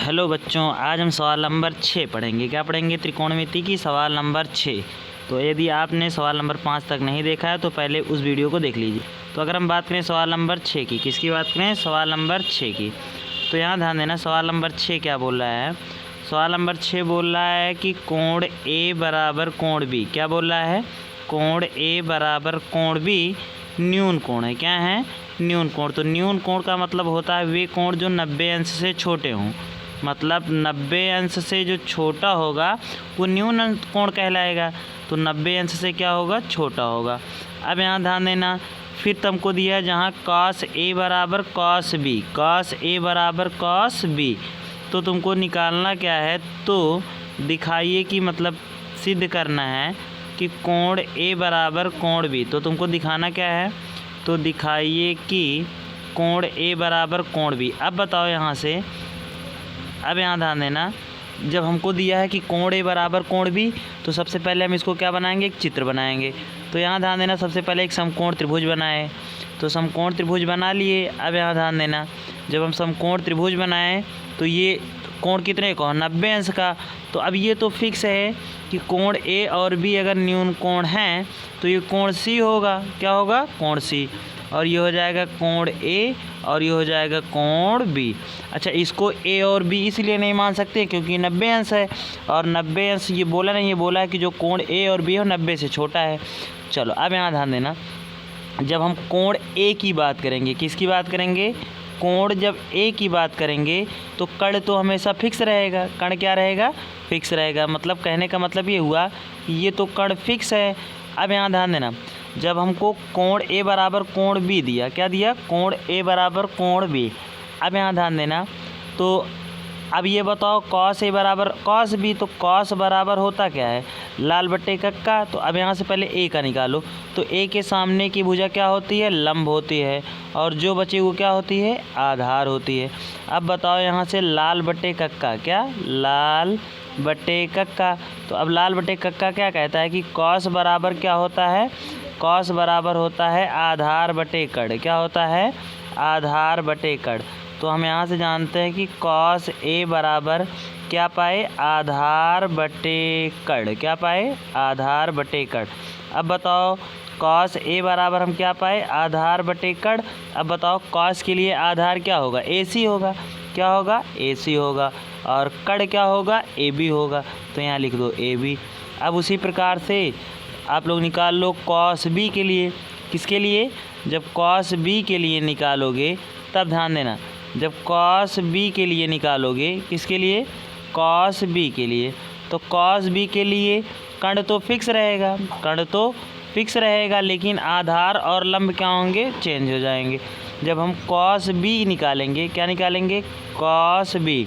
Hello बच्चों, आज हम सवाल नंबर 6 पढ़ेंगे। क्या पढ़ेंगे? त्रिकोणमिति की सवाल नंबर 6। तो यदि आपने सवाल नंबर 5 तक नहीं देखा है तो पहले उस वीडियो को देख लीजिए। तो अगर हम बात करें सवाल नंबर 6 की, किसकी बात करें? सवाल नंबर 6 की। तो यहाँ ध्यान देना, सवाल नंबर 6 क्या बोल रहा है। सवाल नंबर 6 बोल रहा है कि कोण ए बराबर कोण बी। क्या बोल रहा है? कोण ए बराबर कोण बी न्यून कोण है। क्या है? न्यून कोण। तो न्यून कोण का मतलब होता है वे कोण जो 90 अंश से छोटे हों। मतलब 90 अंश से जो छोटा होगा वो न्यून कोण कहलाएगा। तो 90 अंश से क्या होगा? छोटा होगा। अब यहाँ ध्यान देना, फिर तुमको दिया है जहाँ cos A बराबर cos B, cos A बराबर cos B। तो तुमको निकालना क्या है? तो दिखाइए कि मतलब सिद्ध करना है कि कोण A बराबर कोण B। तो तुमको दिखाना क्या है? तो दिखाइए कि कोण A बराबर कोण B। अब बताओ यहाँ से, अब यहाँ ध्यान देना, जब हमको दिया है कि कोण ए बराबर कोण बी, तो सबसे पहले हम इसको क्या बनाएंगे? एक चित्र बनाएंगे। तो यहाँ ध्यान देना, सबसे पहले एक समकोण त्रिभुज बनाए। तो समकोण त्रिभुज बना लिए। अब यहाँ ध्यान देना, जब हम समकोण त्रिभुज बनाएं तो ये कोण कितने का? 90 अंश का। तो अब ये तो फिक्स है कि कोण ए और बी अगर न्यून कोण हैं तो ये कोण सी होगा। क्या होगा? कोण सी। और ये हो जाएगा कोण ए और ये हो जाएगा कोण बी। अच्छा, इसको ए और बी इसलिए नहीं मान सकते क्योंकि 90 अंश है, और 90 अंश ये बोला नहीं, ये बोला है कि जो कोण ए और बी हो 90 से छोटा है। चलो, अब यहाँ ध्यान देना, जब हम कोण ए की बात करेंगे, किसकी बात करेंगे? कोण जब ए की बात करेंगे तो कण तो हमेशा फिक्स रहेगा। कण क्या रहेगा? फिक्स रहेगा। मतलब कहने का मतलब ये हुआ कि ये तो कण फिक्स है। अब यहाँ ध्यान देना, जब हमको कोण ए बराबर कोण बी दिया, क्या दिया? कोण ए बराबर कोण बी। अब यहाँ ध्यान देना, तो अब ये बताओ कॉस ए बराबर कॉस बी। तो कॉस बराबर होता क्या है? लाल बट्टे कक्का। तो अब यहाँ से पहले ए का निकालो। तो ए के सामने की भुजा क्या होती है? लंब होती है, और जो बची वो क्या होती है? आधार होती है। अब बताओ यहाँ से लाल बट्टे कक्का, क्या? लाल बट्टे कक्का। तो अब लाल बट्टे कक्का क्या कहता है कि कॉस बराबर क्या होता है? कॉस बराबर होता है आधार बटे कड़। क्या होता है? आधार बटे कड़। तो हम यहाँ से जानते हैं कि कॉस ए बराबर क्या पाए? आधार बटे कड़। क्या पाए? आधार बटे कड़। अब बताओ कॉस ए बराबर हम क्या पाए? आधार बटे कड़। अब बताओ कॉस के लिए आधार क्या होगा? ए सी होगा। क्या होगा? ए सी होगा। और कड़ क्या होगा? ए बी होगा। तो यहाँ लिख दो ए बी। अब उसी प्रकार से आप लोग निकाल लो कॉस बी के लिए। किसके लिए? जब कॉस बी के लिए निकालोगे तब ध्यान देना, जब कॉस बी के लिए निकालोगे, किसके लिए? कॉस बी के लिए। तो कॉस बी के लिए कण तो फिक्स रहेगा, कण तो फिक्स रहेगा, लेकिन आधार और लंब क्या होंगे? चेंज हो जाएंगे। जब हम कॉस बी निकालेंगे, क्या निकालेंगे? Cos B.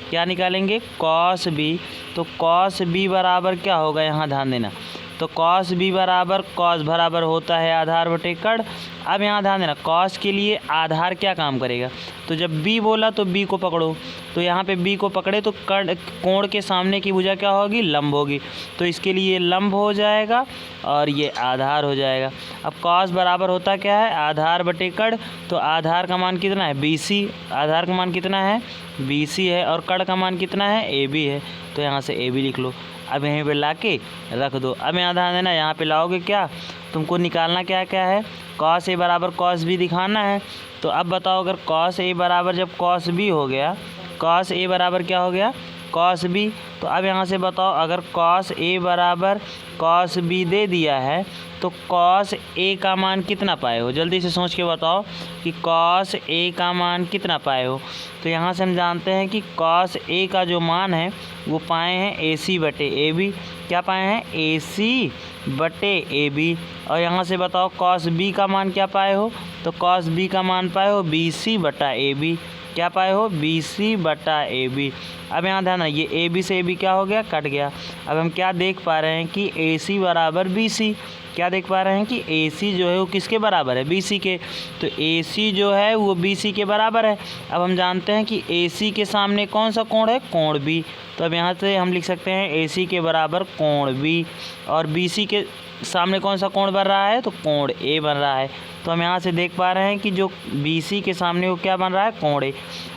क्या निकालेंगे? Cos B. तो कॉस बी बराबर क्या होगा? यहाँ ध्यान देना, तो कॉस बी बराबर कॉस बराबर होता है आधार बटे कड़। अब यहाँ ध्यान देना, कॉस के लिए आधार क्या काम करेगा? तो जब बी बोला तो बी को पकड़ो। तो यहाँ पे बी को पकड़े तो कड़ कोण के सामने की भुजा क्या होगी? लंब होगी। तो इसके लिए लंब हो जाएगा और ये आधार हो जाएगा। अब कॉस बराबर होता क्या है? आधार बटे कड़। तो आधार का मान कितना है? B C. आधार का मान कितना है? बी सी है। और कड़ का मान कितना है? ए बी है। तो यहाँ से ए बी लिख लो। अब यहीं पे ला के रख दो। अब यहाँ ध्यान देना, यहाँ पे लाओगे क्या? तुमको निकालना क्या क्या है? कॉस ए बराबर कॉस बी दिखाना है। तो अब बताओ, अगर कॉस ए बराबर जब कॉस बी हो गया, कॉस ए बराबर क्या हो गया? Cos B. तो अब यहाँ से बताओ, अगर कॉस ए बराबर कॉस बी दे दिया है तो कॉस ए का मान कितना पाए हो? जल्दी से सोच के बताओ कि कॉस ए का मान कितना पाए हो। तो यहाँ से हम जानते हैं कि कॉस ए का जो मान है वो पाए हैं ए सी बटे ए बी। क्या पाए हैं? ए सी बटे ए बी। और यहाँ से बताओ कॉस बी का मान क्या पाए हो? तो कॉस बी का मान पाए हो बी सी बटा ए बी। क्या पाए हो? बी सी बटा ए बी। अब यहाँ ध्यान, ये ए बी से ए बी क्या हो गया? कट गया। अब हम क्या देख पा रहे हैं कि ए सी बराबर बी सी। क्या देख पा रहे हैं कि ए सी जो है वो किसके बराबर है? बी सी के। तो ए सी जो है वो बी सी के बराबर है। अब हम जानते हैं कि ए सी के सामने कौन सा कोण है? कोण बी। तो अब यहाँ से हम लिख सकते हैं ए सी के बराबर कोण बी, और बी सी के सामने कौन सा कोण बन रहा है? तो कोण ए बन रहा है। तो हम यहाँ से देख पा रहे हैं कि जो बी सी के सामने वो क्या बन रहा है? कोण ए।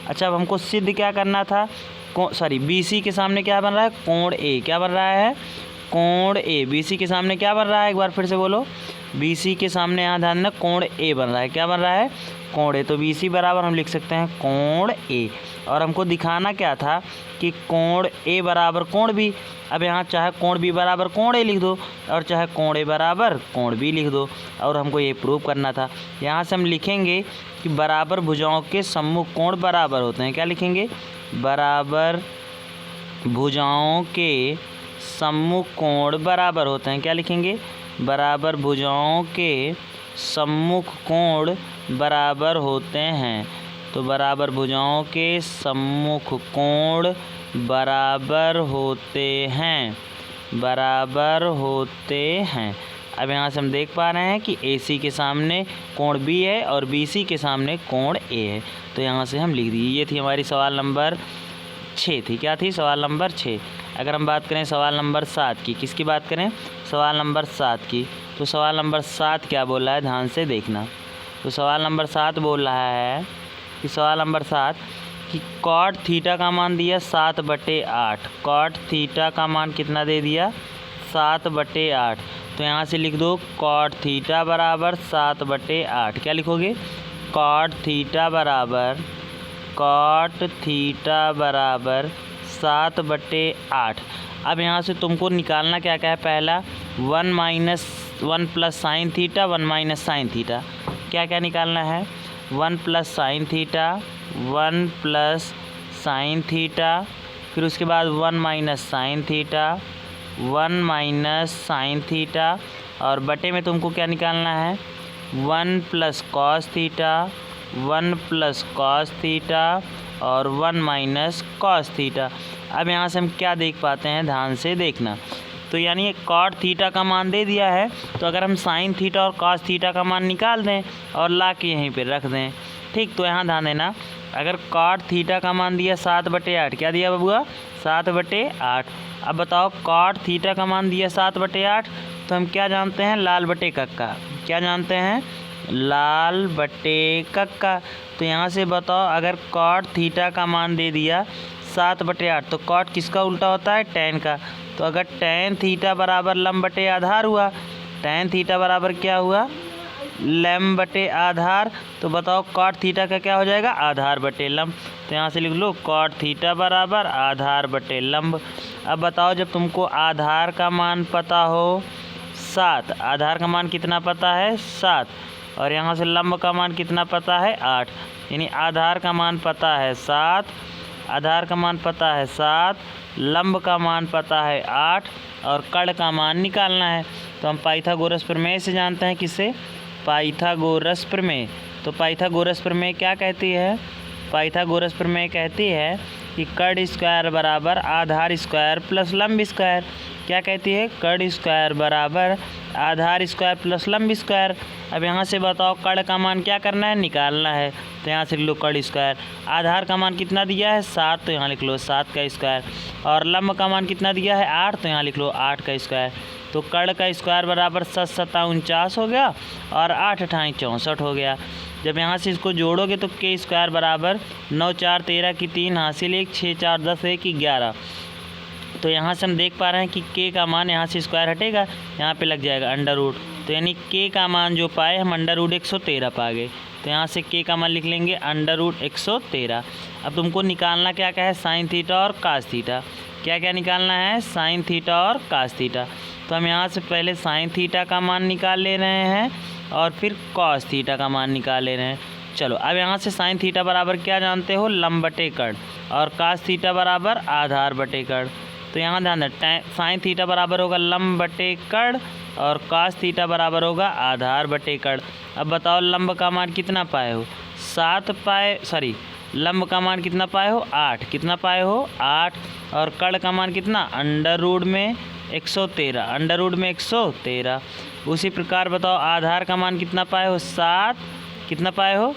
अच्छा, अब हमको सिद्ध क्या करना था BC के सामने क्या बन रहा है, कोण ए। क्या बन रहा है, कोण ए। BC के सामने क्या बन रहा है, एक बार फिर से बोलो। BC के सामने यहाँ ध्यान देना, कोण ए बन रहा है। क्या बन रहा है, कोण ए। तो BC बराबर हम लिख सकते हैं कोण ए। और हमको दिखाना क्या था कि कोण ए बराबर कोण बी। अब यहाँ चाहे कोण बी बराबर कोण ए लिख दो और चाहे कोण ए बराबर कोण बी लिख दो, और हमको ये प्रूव करना था। यहाँ से हम लिखेंगे कि बराबर भुजाओं के सम्मुख कोण बराबर होते हैं। क्या लिखेंगे, बराबर भुजाओं के सम्मुख कोण बराबर होते हैं। क्या लिखेंगे, बराबर भुजाओं के सम्मुख कोण बराबर होते हैं। तो बराबर भुजाओं के सम्मुख कोण बराबर होते हैं, बराबर होते हैं। अब यहाँ से हम देख पा रहे हैं कि AC के सामने कोण B है और BC के सामने कोण A है। तो यहाँ से हम लिख दिए। ये थी हमारी सवाल नंबर 6 थी। क्या थी, सवाल नंबर 6। अगर हम बात करें सवाल नंबर 7 की, किसकी बात करें, सवाल नंबर 7 की, तो सवाल नंबर 7 क्या बोल रहा है, ध्यान से देखना। तो सवाल नंबर 7 बोल रहा है कि सवाल नंबर 7 कि कॉट थीटा का मान दिया 7/8। कॉट थीटा का मान कितना दे दिया, 7/8। तो यहाँ से लिख दो कॉट थीटा बराबर 7/8। क्या लिखोगे, कॉट थीटा बराबर 7/8। अब यहाँ से तुमको निकालना क्या क्या है, पहला 1 plus sine theta, 1 minus sine theta. क्या क्या निकालना है, 1 plus sine theta, 1 plus sine theta, फिर उसके बाद 1 minus sine theta, 1 minus sine theta, और बटे में तुमको क्या निकालना है, 1 plus cos theta, 1 plus cos theta और 1 माइनस कॉस थीटा। अब यहाँ से हम क्या देख पाते हैं, ध्यान से देखना। तो यानी ये कॉट थीटा का मान दे दिया है, तो अगर हम साइन थीटा और कॉस थीटा का मान निकाल दें और ला के यहीं पर रख दें, ठीक। तो यहाँ ध्यान देना, अगर कॉट थीटा का मान दिया 7/8। क्या दिया बबुआ, 7/8। अब बताओ कॉट थीटा का मान दिया 7/8, तो हम क्या जानते हैं, लाल बटे कक्का। क्या जानते हैं, लाल बटे कक्का। तो यहाँ से बताओ, अगर कॉट थीटा का मान दे दिया 7/8, तो कॉट किसका उल्टा होता है, टैन का। तो अगर टैन थीटा बराबर लंब बटे आधार हुआ, टैन थीटा बराबर क्या हुआ, लंब बटे आधार, तो बताओ कॉट थीटा का क्या हो जाएगा, आधार बटे लंब। तो यहाँ से लिख लो कॉट थीटा बराबर आधार बटे लंब। अब बताओ, जब तुमको आधार का मान पता हो 7, आधार का मान कितना पता है 7, और यहाँ से लंब का मान कितना पता है 8, यानी आधार का मान पता है 7, आधार का मान पता है 7, लंब का मान पता है 8 और कर्ण का मान निकालना है। तो हम पाइथागोरस प्रमेय से जानते हैं, किससे, पाइथागोरस प्रमेय। तो पाइथागोरस प्रमेय क्या कहती है, पाइथागोरस प्रमेय कहती है कि कर्ण स्क्वायर बराबर आधार स्क्वायर प्लस लंब स्क्वायर। क्या कहती है, कर्ण स्क्वायर बराबर आधार स्क्वायर प्लस लंब स्क्वायर। अब यहाँ से बताओ कर्ण का मान क्या करना है, निकालना है। तो यहाँ से लिख लो कर्ण स्क्वायर। आधार का मान कितना दिया है 7, तो यहाँ लिख लो 7 का स्क्वायर, और लंब का मान कितना दिया है 8, तो यहाँ लिख लो 8 का स्क्वायर। तो कर्ण का स्क्वायर बराबर 7 7 49 हो गया और 8 8 64 हो गया। जब यहाँ से इसको जोड़ोगे तो के स्क्वायर बराबर 9 4 13 की 3 हासिल 1 6 4 10 1 11। तो यहाँ से हम देख पा रहे हैं कि के का मान यहाँ से स्क्वायर हटेगा, यहाँ पे लग जाएगा अंडर रूट। तो यानी के का मान जो पाए हम अंडर रूट 113 पा गए। तो यहाँ से के का मान लिख लेंगे अंडर रूट 113। अब तुमको निकालना क्या क्या है, साइन थीटा और कास थीटा। क्या क्या निकालना है, साइन थीटा और कास थीटा। तो हम यहाँ से पहले साइन थीटा का मान निकाल ले रहे हैं और फिर कॉस थीटा का मान निकाल ले रहे हैं। चलो, अब यहाँ से साइन थीटा बराबर क्या जानते हो, लंब बटे कर्ण, और कास थीटा बराबर आधार बटे कर्ण। तो यहाँ ध्यान दें, साइन थीटा बराबर होगा लंब बटे कर्ण और कास थीटा बराबर होगा आधार बटे कर्ण। अब बताओ लंब का मान कितना पाए हो, 7 पाए, सॉरी लंब का मान कितना पाए हो 8, कितना पाए हो 8, और कर्ण का मान कितना अंडर रूट में 113, अंडर रूट में 113। उसी प्रकार बताओ आधार का मान कितना पाए हो 7, कितना पाए हो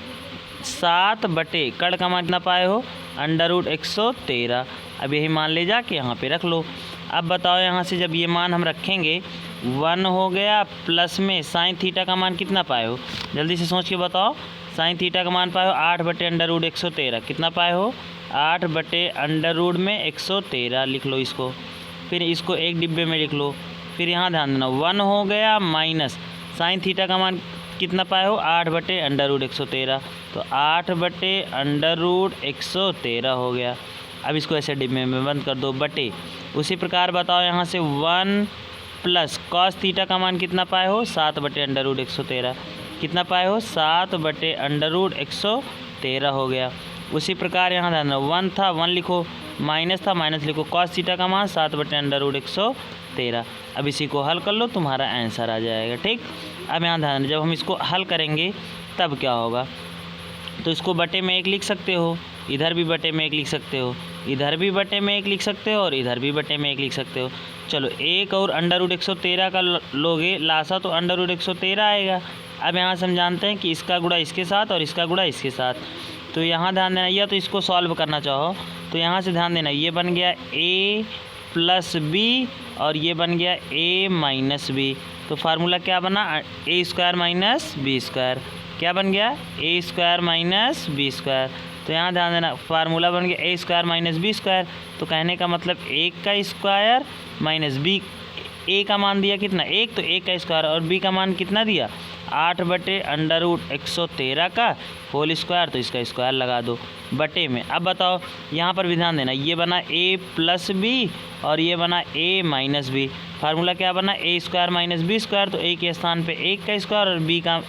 7 बटे कर्ण का मान कितना पाए हो अंडर रूट 113। अब यही मान ले जाके यहाँ पे रख लो। अब बताओ यहाँ से जब ये मान हम रखेंगे 1 हो गया, प्लस में साइन थीटा का मान कितना पाए हो, जल्दी से सोच के बताओ। साइन थीटा का मान पाए हो 8 बटे अंडर रूट 113, कितना पाए हो 8/√113 लिख लो इसको। फिर इसको एक डिब्बे में लिख लो। फिर यहाँ ध्यान देना 1 हो गया माइनस साइन थीटा का मान कितना पाए हो 8/√113, तो 8/√113 हो गया। अब इसको ऐसे डिब्बे में बंद कर दो बटे। उसी प्रकार बताओ यहाँ से 1 प्लस कॉस थीटा का मान कितना पाए हो 7/√113, कितना पाए हो 7/√113 हो गया। उसी प्रकार यहाँ ध्यान 1 था 1 लिखो, माइनस था माइनस लिखो, कॉस थीटा का मान 7/√113। अब इसी को हल कर लो, तुम्हारा आंसर आ जाएगा। ठीक, अब यहाँ ध्यान जब हम इसको हल करेंगे तब क्या होगा, तो इसको बटे में 1 लिख सकते हो, इधर भी बटे में 1 लिख सकते हो, इधर भी बटे में 1 लिख सकते हो और इधर भी बटे में 1 लिख सकते हो। चलो 1 और √113 का लोगे लासा तो √113 आएगा। अब यहाँ से हम जानते हैं कि इसका गुणा इसके साथ और इसका गुणा इसके साथ, तो यहाँ ध्यान देना, या तो इसको सॉल्व करना चाहो तो यहाँ से ध्यान देना, ये बन गया a + b और ये बन गया a - b। तो फार्मूला क्या बना a² - b², क्या बन गया a² - b²। तो यहाँ ध्यान देना फार्मूला बन गया a² - b²। तो कहने का मतलब 1 का स्क्वायर माइनस b, a का मान दिया कितना 1, तो 1 का स्क्वायर और b का मान कितना दिया 8/√113 का होल स्क्वायर, तो इसका स्क्वायर लगा दो बटे में। अब बताओ यहाँ पर भी ध्यान देना, ये बना a + b और ये बना a - b। फार्मूला क्या बना a² - b², तो a के स्थान पे 1 का स्क्वायर और b का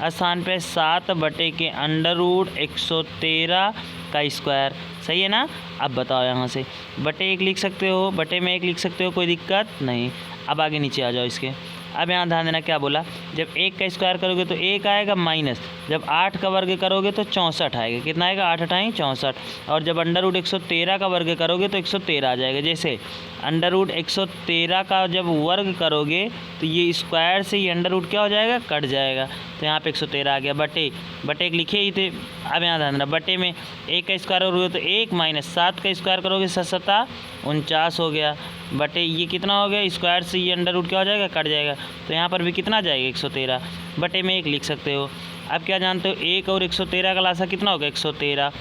स्थान पे 7/√113 का स्क्वायर। सही है ना। अब बताओ यहाँ से बटे 1 लिख सकते हो, बटे में 1 लिख सकते हो, कोई दिक्कत नहीं। अब आगे नीचे आ जाओ इसके। अब यहाँ ध्यान देना क्या बोला, जब 1 का स्क्वायर करोगे तो 1 आएगा माइनस, जब 8 का वर्ग करोगे तो 64 आएगा। कितना आएगा 8 × 8 = 64, और जब √113 का वर्ग करोगे तो 113 आ जाएगा। जैसे √113 का जब वर्ग करोगे तो ये स्क्वायर से ये अंडर रूट क्या हो जाएगा कट जाएगा, तो यहाँ पे 113 आ गया। बटे 1 लिखे ही थे। अब यहाँ ध्यान देना बटे में 1 का स्क्वायर करोगे तो 1 माइनस 7 का स्क्वायर करोगे 7 × 7 = 49 हो गया। बटे ये कितना हो गया, स्क्वायर से ये अंडर रूट क्या हो जाएगा कट जाएगा, तो यहाँ पर भी कितना आ जाएगा 113। बटे में 1 लिख सकते हो। अब क्या जानते हो 1 और 113 का लासा कितना होगा 113।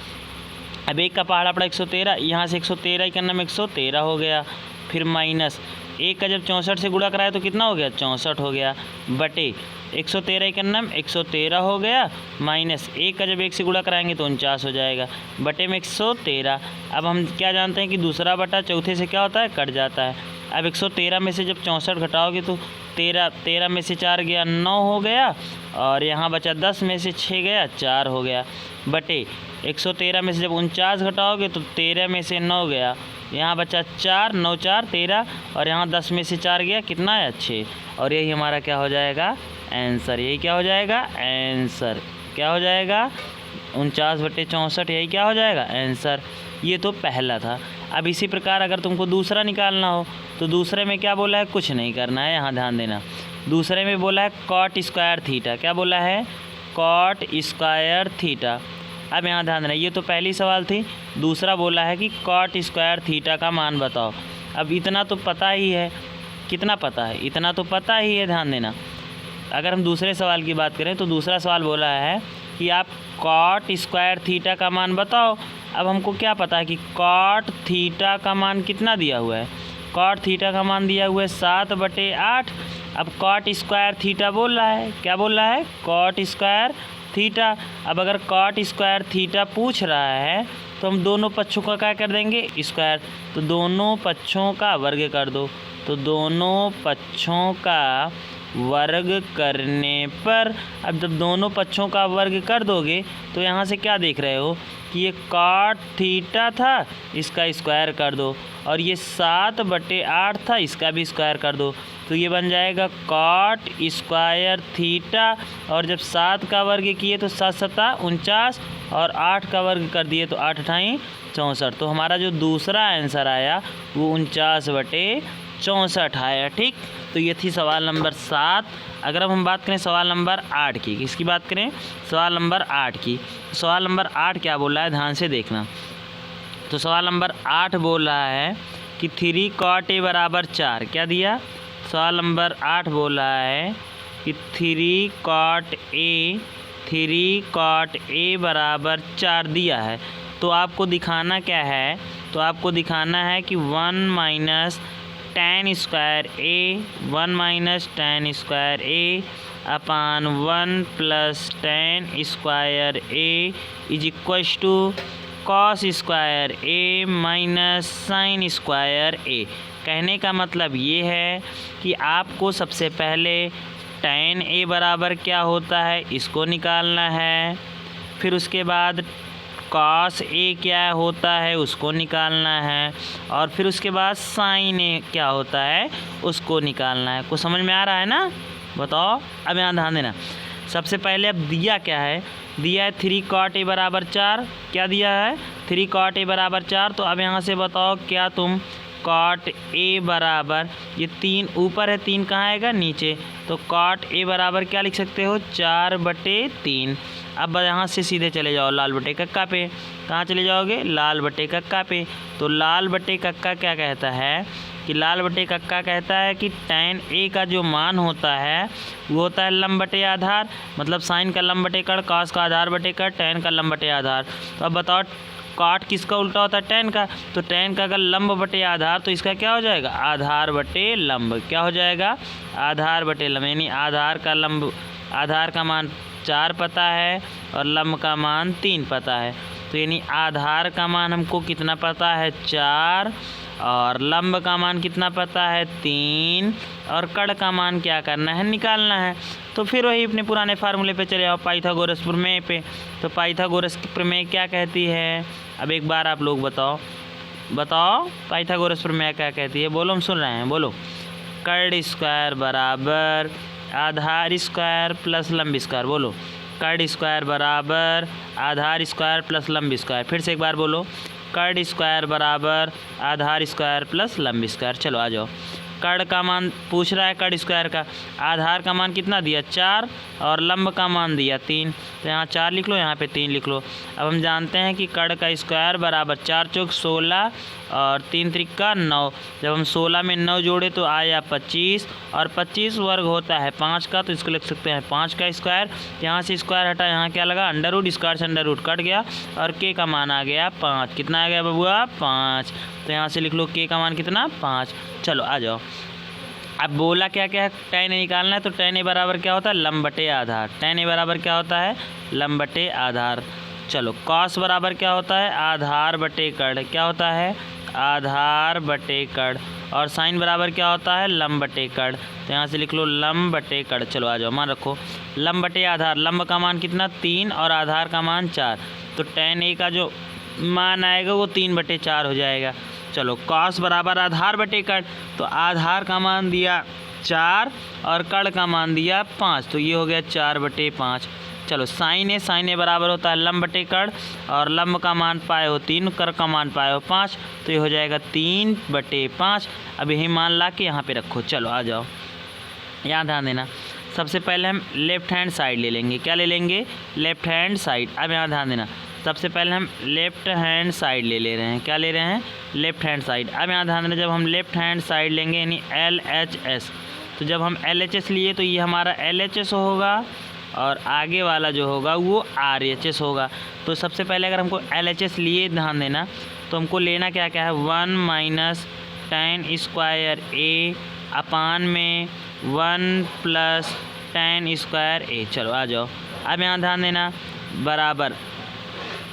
अब 1 का पहाड़ा पड़ा 113, यहाँ से 113 करने में 113 हो गया। फिर माइनस 1 का जब 64 से गुणा कराया तो कितना हो गया 64 हो गया। बटे 113 करने में 113 हो गया, माइनस 1 का जब 1 से गुणा कराएंगे तो 49 हो जाएगा। बटे में 113। अब हम क्या जानते हैं कि दूसरा बटा चौथे से क्या होता है कट जाता है। अब 113 में से जब 64 घटाओगे तो 13 में से 4 गया 9 हो गया, और यहाँ बचा 10 में से 6 गया 4 हो गया। बटे 113 में से जब 49 घटाओगे तो 13 में से 9 गया, यहाँ बचा 4, 9 × 4 = 13, और यहाँ 10 में से 4 गया कितना है 6, और यही हमारा क्या हो जाएगा आंसर। यही क्या हो जाएगा आंसर, क्या हो जाएगा 49/64, यही क्या हो जाएगा आंसर। ये तो पहला था। अब इसी प्रकार अगर तुमको दूसरा निकालना हो तो दूसरे में क्या बोला है, कुछ नहीं करना है, यहाँ ध्यान देना। दूसरे में बोला है cot² थीटा, क्या बोला है cot² थीटा। अब यहाँ ध्यान देना, ये तो पहली सवाल थी। दूसरा बोला है कि cot² थीटा का मान बताओ। अब इतना तो पता ही है, कितना पता है, इतना तो पता ही है। ध्यान देना, अगर हम दूसरे सवाल की बात करें तो दूसरा सवाल बोला है कि आप cot² थीटा का मान बताओ। अब हमको क्या पता है कि cot थीटा का मान कितना दिया हुआ है, cot थीटा का मान दिया हुआ है 7/8। अब cot² थीटा बोल रहा है, क्या बोल रहा है cot² थीटा। अब अगर cot² थीटा पूछ रहा है तो हम दोनों पक्षों का क्या कर देंगे स्क्वायर, तो दोनों पक्षों का वर्ग कर दो। तो दोनों पक्षों का वर्ग करने पर, अब जब दोनों पक्षों का वर्ग कर दोगे तो यहाँ से क्या देख रहे हो कि ये cot थीटा था, इसका स्क्वायर कर दो, और ये 7/8 था, इसका भी स्क्वायर कर दो। तो ये बन जाएगा cot² थीटा, और जब 7 का वर्ग किए तो 7 × 7 = 49, और 8 का वर्ग कर दिए तो 8 × 8 = 64। तो हमारा जो दूसरा आंसर आया वो 49/64 आया। ठीक, तो ये थी सवाल नंबर 7। अगर अब हम बात करें सवाल नंबर 8 की, किसकी बात करें, सवाल नंबर 8 की। सवाल नंबर 8 क्या बोल रहा है, ध्यान से देखना। तो सवाल नंबर 8 बोल रहा है कि 3 cot A = 4, क्या दिया। सवाल नंबर 8 बोल रहा है कि 3 cot A = 4 दिया है। तो आपको दिखाना क्या है, तो आपको दिखाना है कि 1 minus tan square A 1 minus tan square A upon 1 plus tan square A is equals to cos square A minus sine square A. कहने का मतलब ये है कि आपको सबसे पहले tan ए बराबर क्या होता है इसको निकालना है, फिर उसके बाद कॉस ए क्या होता है उसको निकालना है, और फिर उसके बाद साइन ए क्या होता है उसको निकालना है। कुछ समझ में आ रहा है ना? बताओ। अब यहाँ ध्यान देना, सबसे पहले अब दिया क्या है, दिया है 3 cot ए बराबर 4। क्या दिया है? 3 cot ए बराबर 4। तो अब यहाँ से बताओ क्या तुम cot ए बराबर, ये 3 ऊपर है, 3 कहाँ आएगा? नीचे। तो cot ए बराबर क्या लिख सकते हो? 4/3। अब यहाँ से सीधे चले जाओ लाल बटे कक्का पे। कहाँ चले जाओगे? लाल बटे कक्का पे। तो लाल बटे कक्का क्या कहता है कि लाल बटे कक्का कहता है कि tan ए का जो मान होता है वो होता है लंब बटे आधार, मतलब साइन का लंब बटे कड़, कॉस का आधार बटे कड़, tan का लंब बटे आधार। तो अब बताओ cot किसका उल्टा होता है? tan का। तो tan का अगर लंब बटे आधार तो इसका क्या हो जाएगा? आधार बटे लंब। क्या हो जाएगा? आधार बटे लंब। यानी आधार का लंब, आधार का मान 4 पता है और लंब का मान 3 पता है। तो यानी आधार का मान हमको कितना पता है? 4, और लंब का मान कितना पता है? 3, और कड़ का मान क्या करना है? निकालना है। तो फिर वही अपने पुराने फार्मूले पे चले आओ, पाइथागोरस प्रमेय पे। तो पाइथागोरस की प्रमेय क्या कहती है? अब एक बार आप लोग बताओ, बताओ पाइथागोरस प्रमेय क्या कहती है? बोलो, हम सुन रहे हैं, बोलो। कड़ स्क्वायर बराबर आधार स्क्वायर प्लस लंब स्क्वायर। बोलो, कड़ स्क्वायर बराबर आधार स्क्वायर प्लस लंब स्क्वायर। फिर से एक बार बोलो, कड़ स्क्वायर बराबर आधार स्क्वायर प्लस लंब स्क्वायर। चलो आ जाओ। कड़ का मान पूछ रहा है, कड़ स्क्वायर का आधार का मान कितना दिया? 4, और लंब का मान दिया 3। तो यहाँ 4 लिख लो, यहाँ पे 3 लिख लो। अब हम जानते हैं कि कड़ का स्क्वायर बराबर 4 चौक 16 और 3 त्रिका 9। जब हम 16 में 9 जोड़े तो आया 25, और 25 वर्ग होता है 5 का, तो इसको लिख सकते हैं 5 का स्क्वायर। यहाँ से स्क्वायर हटा, यहाँ क्या लगा? Under root. स्क्वायर से अंडर रूट कट गया और के का मान आ गया 5। कितना आ गया बबुआ? 5। तो यहाँ से लिख लो के का मान कितना? 5। चलो आ जाओ। अब बोला क्या क्या है? tan ए निकालना है। तो tan ए बराबर क्या होता है? लंब बटे आधार। tan ए बराबर क्या होता है? लंब बटे आधार। चलो cos बराबर क्या होता है? आधार बटे कड़। क्या होता है? आधार बटे कड़। और sin बराबर क्या होता है? लंब बटे कड़। तो यहाँ से लिख लो लंब बटे कड़। चलो आ जाओ, मान रखो लंब बटे आधार। लंब का मान कितना? 3, और आधार का मान 4। तो tan ए का जो मान आएगा वो 3/4 हो जाएगा। चलो cos बराबर आधार बटे कड़। तो आधार का मान दिया 4 और कड़ का मान दिया 5, तो ये हो गया 4/5। चलो साइन ए बराबर होता है लंब बटे कड़, और लंब का मान पाए हो 3, कड़ का मान पाए हो 5, तो ये हो जाएगा 3/5। अब यही मान ला के यहाँ पे रखो। चलो आ जाओ, यहाँ ध्यान देना। सबसे पहले हम लेफ़्ट हैंड साइड ले लेंगे। क्या ले लेंगे? Left hand side. अब यहाँ ध्यान देना, सबसे पहले हम लेफ़्ट हैंड साइड ले रहे हैं। क्या ले रहे हैं? Left hand side. अब यहाँ ध्यान देना, जब हम लेफ़्ट हैंड साइड लेंगे यानी LHS, तो जब हम LHS लिए तो ये हमारा LHS होगा, और आगे वाला जो होगा वो RHS होगा। तो सबसे पहले अगर हमको LHS लिए, ध्यान देना, तो हमको लेना क्या क्या है? 1 माइनस tan स्क्वायर ए अपान में 1 प्लस tan स्क्वायर ए। चलो आ जाओ। अब यहाँ ध्यान देना, बराबर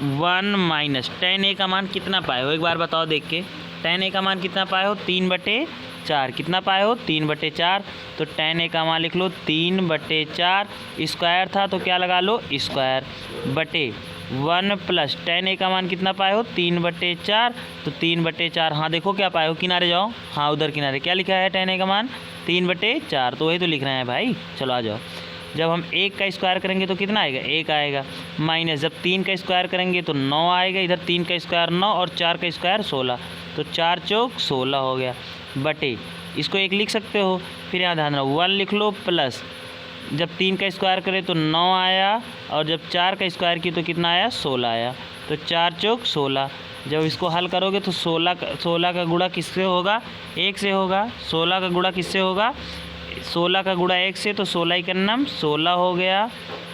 1 माइनस tan ए का मान कितना पाए हो? एक बार बताओ देख के। tan ए का मान कितना पाए हो? 3/4। कितना पाए हो? 3/4। तो tan ए का मान लिख लो 3/4। स्क्वायर था तो क्या लगा लो? स्क्वायर बटे 1 प्लस tan ए का मान कितना पाए हो? 3/4। तो 3/4। हाँ देखो क्या पाए हो, किनारे जाओ। हाँ उधर किनारे क्या लिखा है? tan ए का मान 3/4, तो वही तो लिख रहे हैं भाई। चलो आ जाओ। जब हम 1 का स्क्वायर करेंगे तो कितना आएगा? 1 आएगा। माइनस जब 3 का स्क्वायर करेंगे तो 9 आएगा। इधर 3 का स्क्वायर 9 और 4 का स्क्वायर 16, तो 4 चौक 16 हो गया बटे, इसको 1 लिख सकते हो। फिर यहाँ ध्यान रखो 1 लिख लो, प्लस जब 3 का स्क्वायर करें तो 9 आया, और जब 4 का स्क्वायर की तो कितना आया? 16 आया। तो 4 चौक 16। जब इसको हल करोगे तो 16 का गुणा किससे होगा? 1 से होगा। 16 का गुणा किससे होगा? 16 का गुणा 1 से, तो 16 का नाम 16 हो गया।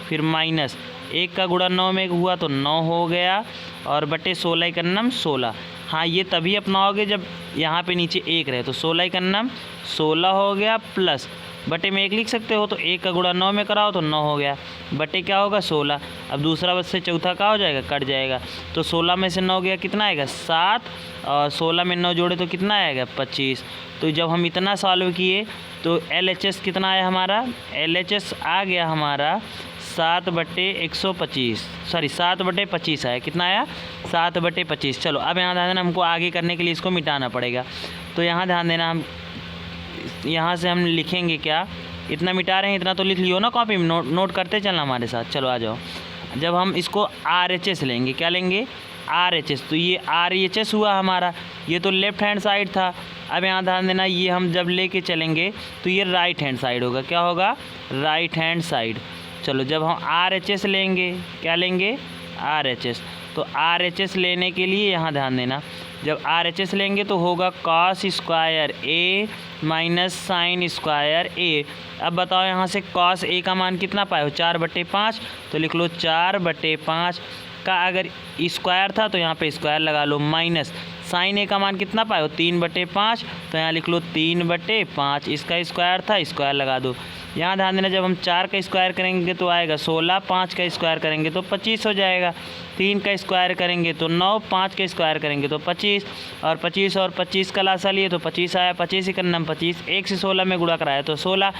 फिर माइनस 1 का गुणा 9 में हुआ तो 9 हो गया, और बटे 16 एकन्नम 16। हाँ, ये तभी अपनाओगे जब यहाँ पे नीचे 1 रहे, तो 16 एकन्नम 16 हो गया, प्लस बटे में 1 लिख सकते हो, तो 1 का गुणा 9 में कराओ तो 9 हो गया, बटे क्या होगा 16। अब दूसरा बस से चौथा क्या हो जाएगा, कट जाएगा, तो 16 में से 9 गया कितना आएगा 7, और 16 में 9 जोड़े तो कितना आएगा 25। तो जब हम इतना सॉल्व किए तो LHS कितना आया हमारा, LHS आ गया हमारा 7/125, सॉरी 7/25 आया, कितना आया 7/25। चलो अब यहाँ ध्यान देना, हमको आगे करने के लिए इसको मिटाना पड़ेगा, तो यहाँ ध्यान देना, हम यहाँ से हम लिखेंगे क्या, इतना मिटा रहे हैं इतना तो लिख लियो ना कॉपी में, नोट करते चलना हमारे साथ। चलो आ जाओ, जब हम इसको RHS लेंगे, क्या लेंगे RHS, तो ये RHS हुआ हमारा, ये तो लेफ्ट हैंड साइड था। अब यहाँ ध्यान देना, ये हम जब लेके चलेंगे तो ये राइट हैंड साइड होगा, क्या होगा राइट हैंड साइड। चलो जब हम RHS लेंगे, क्या लेंगे RHS, तो RHS लेने के लिए यहाँ ध्यान देना, जब RHS लेंगे तो होगा cos square A minus sine square A। अब बताओ यहाँ से cos A का मान कितना पाए हो 4/5, तो लिख लो 4/5 का अगर स्क्वायर था तो यहाँ पे स्क्वायर लगा लो, माइनस साइन A का मान कितना पाए हो 3/5, तो यहाँ लिख लो 3/5, इसका स्क्वायर था स्क्वायर लगा दो। यहाँ ध्यान देना, जब हम 4 का स्क्वायर करेंगे तो आएगा 16, 5 का स्क्वायर करेंगे तो 25 हो जाएगा, 3 का स्क्वायर करेंगे तो 9, 5 का स्क्वायर करेंगे तो 25, और 25 का लासा लिए तो 25 आया, 25 एकन्नम 25, 1 से 16 में गुणा कराया तो 16,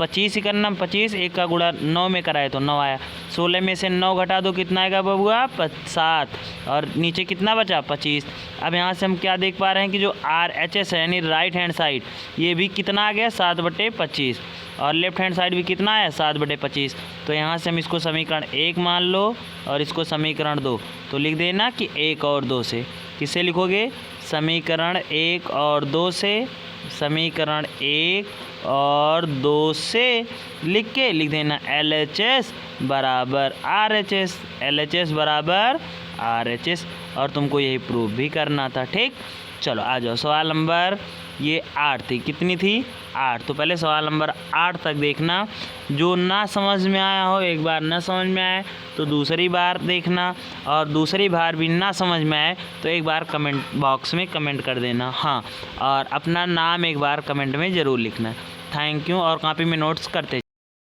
25 एकन्नम 25, 1 का गुणा 9 में कराया तो 9 आया, 16 में से 9 घटा दो कितना आएगा बबुआ 7, और नीचे कितना बचा 25। अब यहाँ से हम क्या देख पा रहे हैं कि जो RHS है यानी राइट हैंड साइड, ये भी कितना आ गया 7/25, और लेफ्ट हैंड साइड भी कितना आया 7/25। तो यहाँ से हम इसको समीकरण 1 मान लो और इसको समीकरण 2, तो लिख देना कि 1 और 2 से, किससे लिखोगे समीकरण 1 और 2 से, समीकरण 1 और 2 से लिख के लिख देना LHS बराबर RHS, LHS बराबर RHS, और तुमको यही प्रूव भी करना था। ठीक, चलो आ जाओ, सवाल नंबर ये 8 थी, कितनी थी 8, तो पहले सवाल नंबर 8 तक देखना, जो ना समझ में आया हो, एक बार ना समझ में आए तो दूसरी बार देखना, और दूसरी बार भी ना समझ में आए तो एक बार कमेंट बॉक्स में कमेंट कर देना, हाँ, और अपना नाम एक बार कमेंट में ज़रूर लिखना। थैंक यू, और कॉपी में नोट्स करते